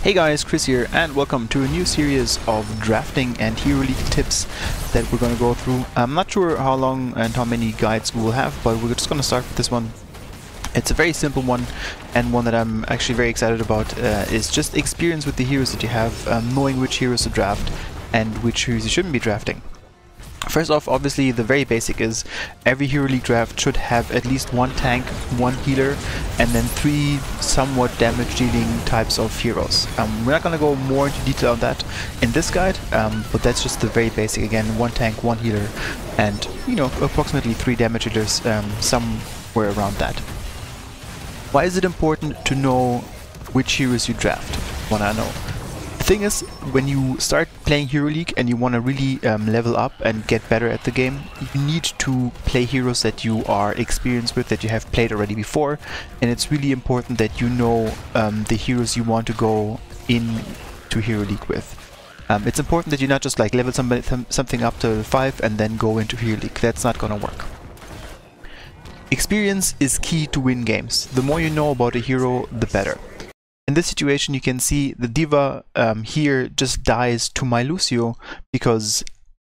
Hey guys, Chris here, and welcome to a new series of drafting and Hero League tips that we're going to go through. I'm not sure how long and how many guides we will have, but we're just going to start with this one. It's a very simple one, and one that I'm actually very excited about. Is just experience with the heroes that you have, knowing which heroes to draft and which heroes you shouldn't be drafting. First off, obviously the very basic is every Hero League draft should have at least one tank, one healer, and then 3 somewhat damage dealing types of heroes. We're not going to go more into detail on that in this guide, but that's just the very basic. Again, one tank, one healer, and approximately 3 damage dealers, somewhere around that. Why is it important to know which heroes you draft? Wanna know? The thing is, when you start playing Hero League and you want to really level up and get better at the game, you need to play heroes that you are experienced with, that you have played already before, and it's really important that you know the heroes you want to go into Hero League with. It's important that you not just like level something up to 5 and then go into Hero League. That's not gonna work. Experience is key to win games. The more you know about a hero, the better. In this situation, you can see the D.Va here just dies to my Lucio because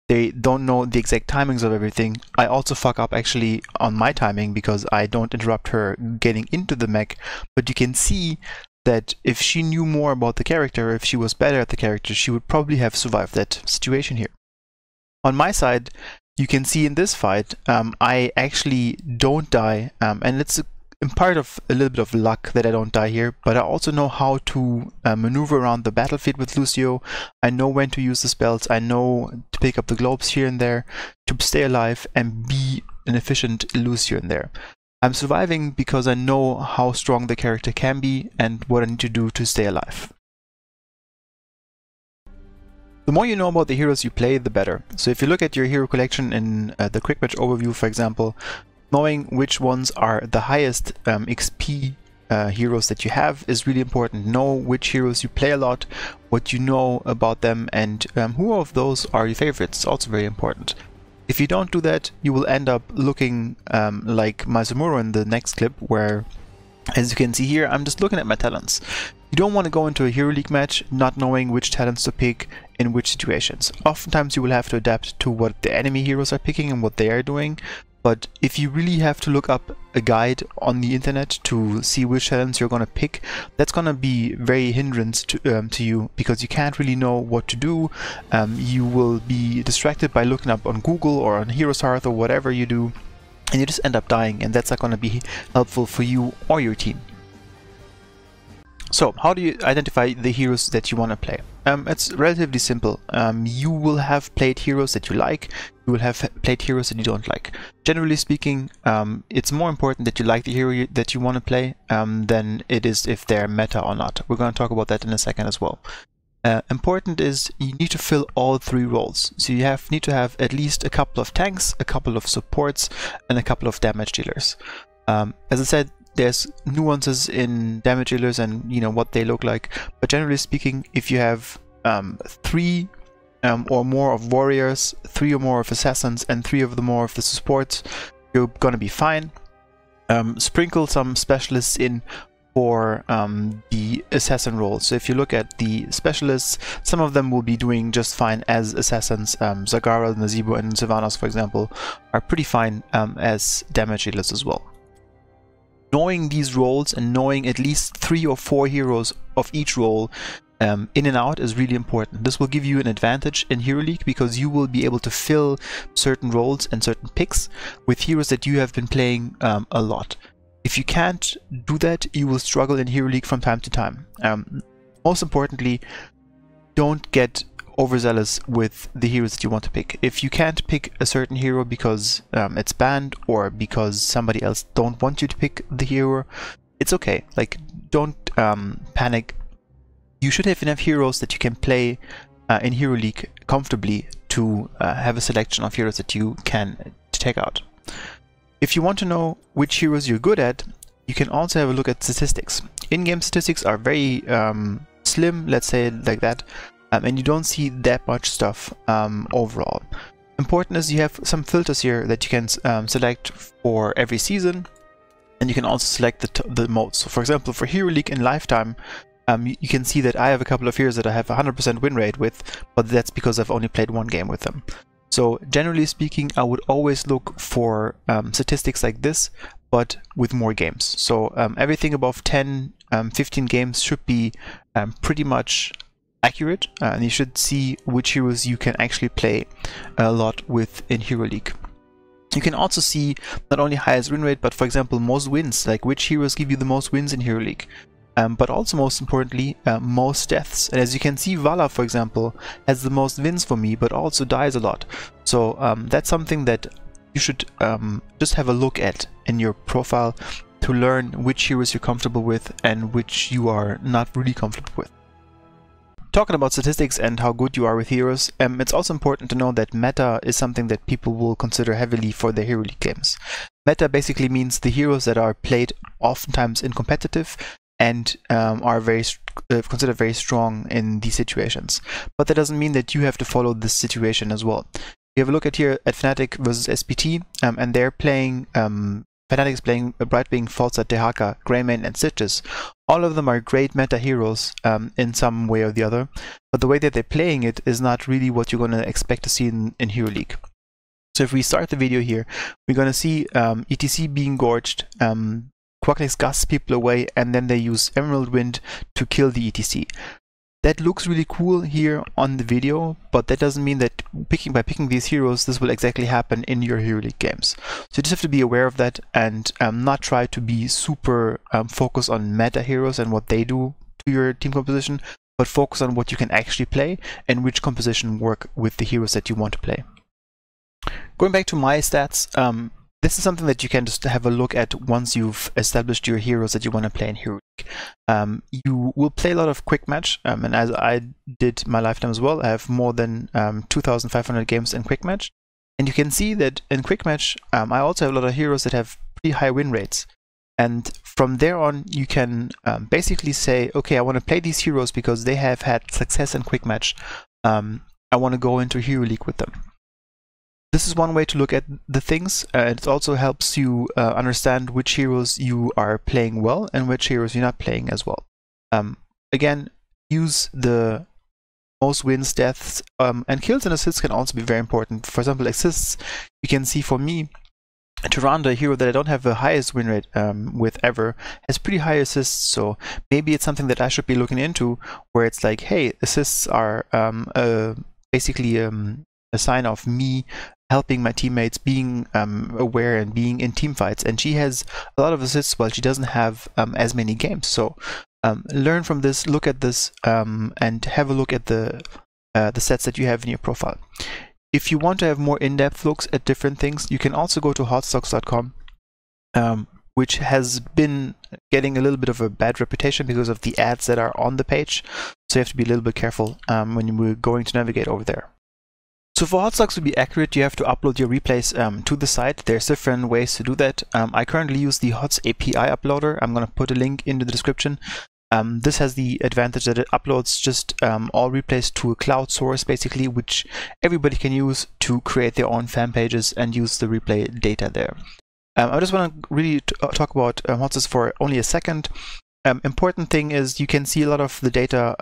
they don't know the exact timings of everything. I also fuck up actually on my timing because I don't interrupt her getting into the mech, but you can see that if she knew more about the character, if she was better at the character, she would probably have survived that situation here. On my side, you can see in this fight, I actually don't die, and it's in part of a little bit of luck that I don't die here, but I also know how to maneuver around the battlefield with Lucio. I know when to use the spells, I know to pick up the globes here and there, to stay alive and be an efficient Lucio in there. I'm surviving because I know how strong the character can be and what I need to do to stay alive. The more you know about the heroes you play, the better. So if you look at your hero collection in the quick match overview, for example, knowing which ones are the highest XP heroes that you have is really important. Know which heroes you play a lot, what you know about them, and who of those are your favorites. It's also very important. If you don't do that, you will end up looking like Mazumuro in the next clip, where, as you can see here, I'm just looking at my talents. You don't want to go into a Hero League match not knowing which talents to pick in which situations. Oftentimes you will have to adapt to what the enemy heroes are picking and what they are doing. But if you really have to look up a guide on the internet to see which talents you're going to pick, that's going to be very hindrance to you, because you can't really know what to do. You will be distracted by looking up on Google or on Heroes Hearth or whatever you do, and you just end up dying, and that's not going to be helpful for you or your team. So, how do you identify the heroes that you want to play? It's relatively simple. You will have played heroes that you like, you will have played heroes that you don't like. Generally speaking, it's more important that you like the hero that you want to play than it is if they're meta or not. We're going to talk about that in a second as well. Important is you need to fill all 3 roles. So you need to have at least a couple of tanks, a couple of supports, and a couple of damage dealers. As I said, there's nuances in damage dealers and what they look like, but generally speaking, if you have 3 or more of warriors, 3 or more of assassins, and 3 or more of the supports, you're gonna be fine. Sprinkle some specialists in for the assassin role. So if you look at the specialists, some of them will be doing just fine as assassins. Zagara, Nazeebo, and Sylvanas, for example, are pretty fine as damage dealers as well. Knowing these roles and knowing at least 3 or 4 heroes of each role in and out is really important. This will give you an advantage in Hero League because you will be able to fill certain roles and certain picks with heroes that you have been playing a lot. If you can't do that, you will struggle in Hero League from time to time. Most importantly, don't get overzealous with the heroes that you want to pick. If you can't pick a certain hero because it's banned or because somebody else don't want you to pick the hero, it's okay. Like, don't panic. You should have enough heroes that you can play in Hero League comfortably to have a selection of heroes that you can take out. If you want to know which heroes you're good at, you can also have a look at statistics. In-game statistics are very slim, let's say it like that. And you don't see that much stuff overall. Important is you have some filters here that you can select for every season, and you can also select the modes. So for example, for Hero League in Lifetime, you can see that I have a couple of heroes that I have 100% win rate with, but that's because I've only played one game with them. So generally speaking, I would always look for statistics like this, but with more games. So everything above 10, 15 games should be pretty much accurate, and you should see which heroes you can actually play a lot with in Hero League. You can also see not only highest win rate, but for example most wins, like which heroes give you the most wins in Hero League. But also most importantly, most deaths. And as you can see, Vala, for example, has the most wins for me, but also dies a lot. So that's something that you should just have a look at in your profile to learn which heroes you're comfortable with and which you are not really comfortable with. Talking about statistics and how good you are with heroes, it's also important to know that meta is something that people will consider heavily for their Hero League games. Meta basically means the heroes that are played oftentimes in competitive and are considered very strong in these situations. But that doesn't mean that you have to follow this situation as well. You have a look at here at Fnatic versus SPT, and they're playing, Fnatic is playing Brightwing, Falstad, Dehaka, Greymane, and Stitches. All of them are great meta heroes in some way or the other, but the way that they're playing it is not really what you're going to expect to see in Hero League. So if we start the video here, we're going to see ETC being gorged, Quacklex gusts people away, and then they use Emerald Wind to kill the ETC. That looks really cool here on the video, but that doesn't mean that by picking these heroes, this will exactly happen in your Hero League games. So you just have to be aware of that and not try to be super focused on meta heroes and what they do to your team composition, but focus on what you can actually play and which composition work with the heroes that you want to play. Going back to my stats, this is something that you can just have a look at once you've established your heroes that you want to play in Hero League. You will play a lot of quick match, and as I did my lifetime as well, I have more than 2,500 games in quick match. And you can see that in quick match, I also have a lot of heroes that have pretty high win rates. And from there on, you can basically say, okay, I want to play these heroes because they have had success in quick match. I want to go into Hero League with them. This is one way to look at the things. It also helps you understand which heroes you are playing well and which heroes you're not playing as well. Again, use the most wins, deaths, and kills and assists can also be very important. For example, assists, you can see for me, Tyrande, a hero that I don't have the highest win rate with ever, has pretty high assists, so maybe it's something that I should be looking into, where it's like, hey, assists are basically a sign of me helping my teammates, being aware and being in team fights, and she has a lot of assists while she doesn't have as many games. So learn from this, look at this, and have a look at the sets that you have in your profile. If you want to have more in-depth looks at different things, you can also go to hotstocks.com, which has been getting a little bit of a bad reputation because of the ads that are on the page. So you have to be a little bit careful when you're going to navigate over there. So for Hotstocks to be accurate, you have to upload your replays to the site. There's different ways to do that. I currently use the HOTS API uploader. I'm going to put a link into the description. This has the advantage that it uploads just all replays to a cloud source, basically, which everybody can use to create their own fan pages and use the replay data there. I just want to really talk about HOTS for only a second. Important thing is you can see a lot of the data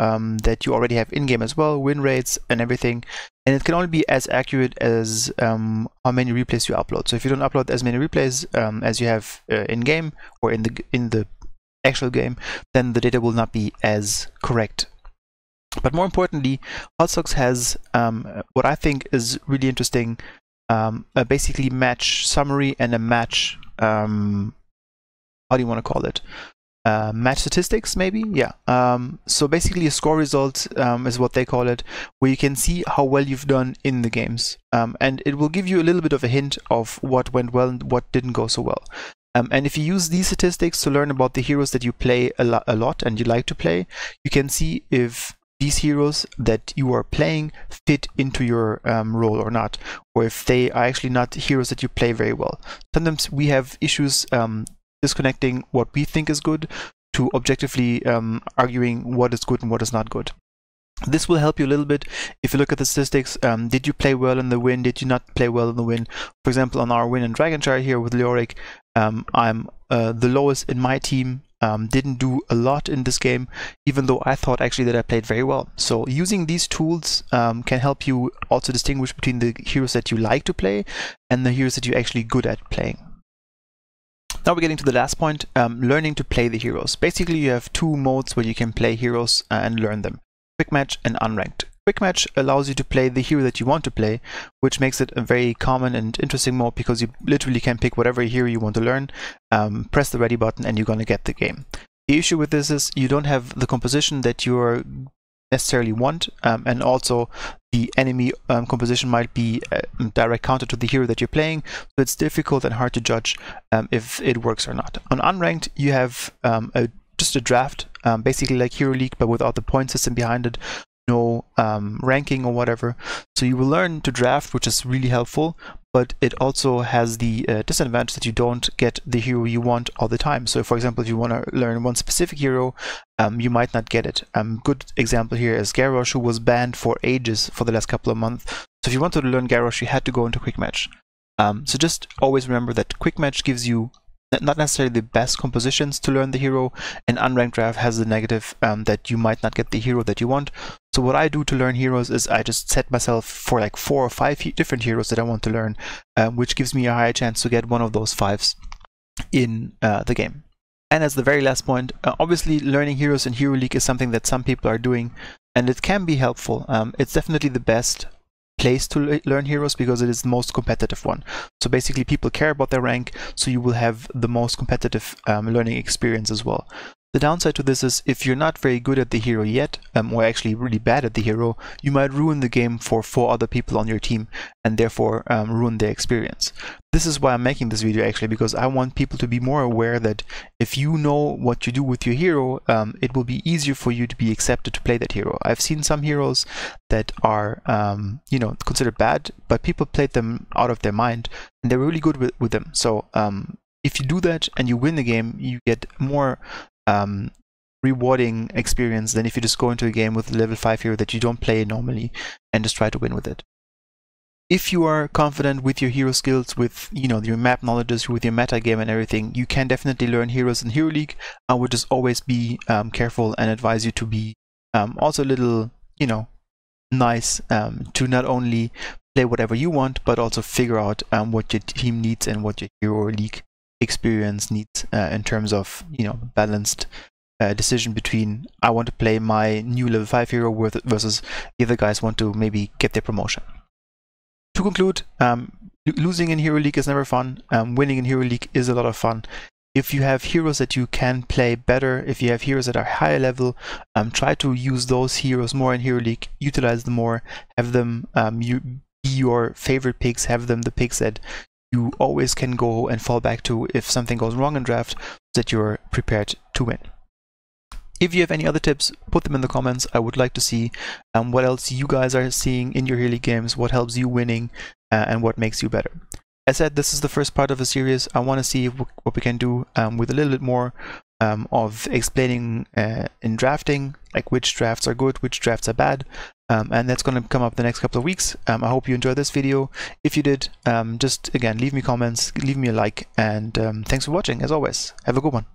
that you already have in-game as well, win rates and everything, and it can only be as accurate as how many replays you upload. So if you don't upload as many replays as you have in-game or in the actual game, then the data will not be as correct. But more importantly, Hotstocks has what I think is really interesting, a basically match summary and a match, how do you want to call it? Match statistics, maybe? Yeah. So basically a score result is what they call it, where you can see how well you've done in the games. And it will give you a little bit of a hint of what went well and what didn't go so well. And if you use these statistics to learn about the heroes that you play a lot and you like to play, you can see if these heroes that you are playing fit into your role or not, or if they are actually not heroes that you play very well. Sometimes we have issues disconnecting what we think is good to objectively arguing what is good and what is not good. This will help you a little bit if you look at the statistics. Did you play well in the win? Did you not play well in the win? For example, on our win in Dragonshire here with Leoric, I'm the lowest in my team didn't do a lot in this game, even though I thought actually that I played very well. So using these tools can help you also distinguish between the heroes that you like to play and the heroes that you're actually good at playing. Now we're getting to the last point, learning to play the heroes. Basically you have two modes where you can play heroes and learn them: quick match and unranked. Quick match allows you to play the hero that you want to play, which makes it a very common and interesting mode because you literally can pick whatever hero you want to learn, press the ready button, and you're going to get the game. The issue with this is you don't have the composition that you necessarily want, and also the enemy composition might be direct counter to the hero that you're playing, so it's difficult and hard to judge if it works or not. On unranked, you have just a draft, basically like Hero League, but without the point system behind it. No ranking or whatever, so you will learn to draft, which is really helpful, but it also has the disadvantage that you don't get the hero you want all the time. So for example, if you want to learn one specific hero, you might not get it. Good example here is Garrosh, who was banned for ages for the last couple of months. So if you wanted to learn Garrosh, you had to go into quick match. So just always remember that quick match gives you not necessarily the best compositions to learn the hero, and unranked draft has the negative that you might not get the hero that you want. So what I do to learn heroes is I just set myself for like 4 or 5 different heroes that I want to learn, which gives me a higher chance to get one of those 5s in the game. And as the very last point, obviously learning heroes in Hero League is something that some people are doing, and it can be helpful. It's definitely the best place to learn heroes because it is the most competitive one. So basically people care about their rank, so you will have the most competitive learning experience as well. The downside to this is if you're not very good at the hero yet, or actually really bad at the hero, you might ruin the game for 4 other people on your team and therefore ruin their experience. This is why I'm making this video actually, because I want people to be more aware that if you know what you do with your hero, it will be easier for you to be accepted to play that hero. I've seen some heroes that are you know, considered bad, but people played them out of their mind and they're really good with them. So if you do that and you win the game, you get more rewarding experience than if you just go into a game with a level 5 hero that you don't play normally and just try to win with it. If you are confident with your hero skills, with your map knowledges, with your meta game and everything, you can definitely learn heroes in Hero League. I would just always be careful and advise you to be also a little nice to not only play whatever you want, but also figure out what your team needs and what your Hero League experience needs in terms of balanced decision between I want to play my new level 5 hero versus the other guys want to maybe get their promotion. To conclude, losing in Hero League is never fun. Winning in Hero League is a lot of fun. If you have heroes that you can play better, if you have heroes that are higher level, try to use those heroes more in Hero League, utilize them more, have them be your favorite picks, have them the picks that you always can go and fall back to if something goes wrong in draft, so that you're prepared to win. If you have any other tips, put them in the comments. I would like to see what else you guys are seeing in your Hero League games, what helps you winning, and what makes you better. As said, this is the first part of a series. I want to see what we can do with a little bit more of explaining in drafting, like which drafts are good, which drafts are bad, and that's going to come up the next couple of weeks. I hope you enjoyed this video. If you did, just again leave me comments, leave me a like, and thanks for watching. As always, have a good one.